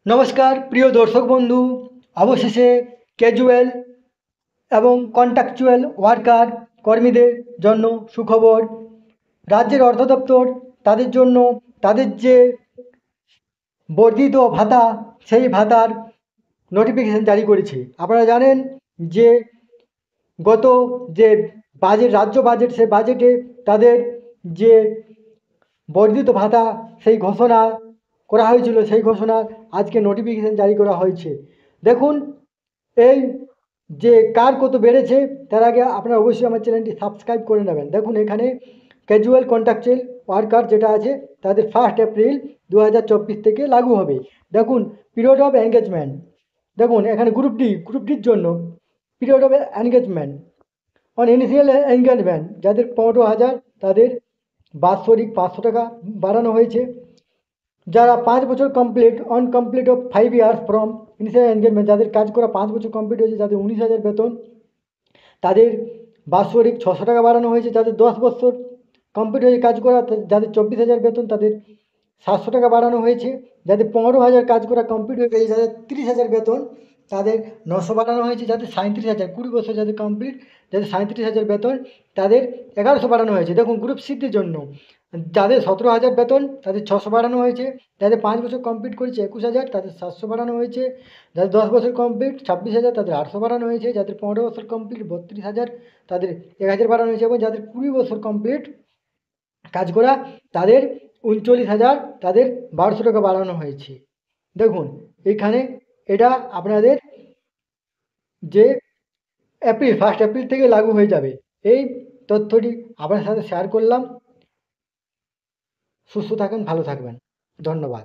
নমস্কার প্রিয় দর্শক বন্ধু, অবশেষে ক্যাজুয়াল এবং কন্ট্রাকচুয়াল ওয়ার্কার কর্মীদের জন্য সুখবর। রাজ্যের অর্থ দপ্তর তাদের জন্য তাদের যে বর্ধিত ভাতা, সেই ভাতার নোটিফিকেশান জারি করেছে। আপনারা জানেন যে গত যে রাজ্য বাজেট, সেই বাজেটে তাদের যে বর্ধিত ভাতা সেই ঘোষণা করা হয়েছিল, সেই ঘোষণা আজকে নোটিফিকেশান জারি করা হয়েছে। দেখুন এই যে কার কত বেড়েছে, তার আগে আপনারা অবশ্যই আমার চ্যানেলটি সাবস্ক্রাইব করে নেবেন। দেখুন এখানে ক্যাজুয়াল কন্ট্রাকচুয়াল ওয়ার্কার যেটা আছে তাদের 1 এপ্রিল 2024 থেকে লাগু হবে। দেখুন পিরিয়ড অফ এনগেজমেন্ট, দেখুন এখানে গ্রুপ ডির জন্য period of engagement on initial engagement যাদের 15,000 তাদের বাৎসরিক 500 টাকা বাড়ানো হয়েছে। যারা 5 বছর complete on complete of 5 years from initial engagement, যাদের কাজ করা 5 বছর কমপ্লিট হয়েছে, যাদের 19,000 বেতন, তাদের বাৎসরিক 600 টাকা বাড়ানো হয়েছে। যাদের 10 বছর কমপ্লিট হয়ে কাজ করা, যাদের 24,000 বেতন, তাদের 700 টাকা বাড়ানো হয়েছে। যাদের 15,000 কাজ করা কমপ্লিট হয়ে গেছে, যাদের 30,000 বেতন, তাদের 900 বাড়ানো হয়েছে। যাদের 37,000 20 বছর যাদের কমপ্লিট, যাদের 37,000 বেতন, তাদের 1100 বাড়ানো হয়েছে। দেখুন গ্রুপ সিদের জন্য যাদের 17,000 বেতন, তাদের 600 বাড়ানো হয়েছে। যাদের 5 বছর কমপ্লিট করেছে 21,000, তাদের 700 বাড়ানো হয়েছে। যাদের 10 বছর কমপ্লিট 26,000, তাদের 800 বাড়ানো হয়েছে। যাদের 15 বছর কমপ্লিট 32,000, তাদের 1,000 বাড়ানো হয়েছে। এবং যাদের 20 বছর কমপ্লিট কাজ করা, তাদের 39,000, তাদের 1,200 টাকা বাড়ানো হয়েছে। দেখুন এখানে এটা আপনাদের যে 1 এপ্রিল থেকে লাগু হয়ে যাবে। এই তথ্যটি আপনার সাথে শেয়ার করলাম। সুস্থ থাকুন, ভালো থাকবেন। ধন্যবাদ।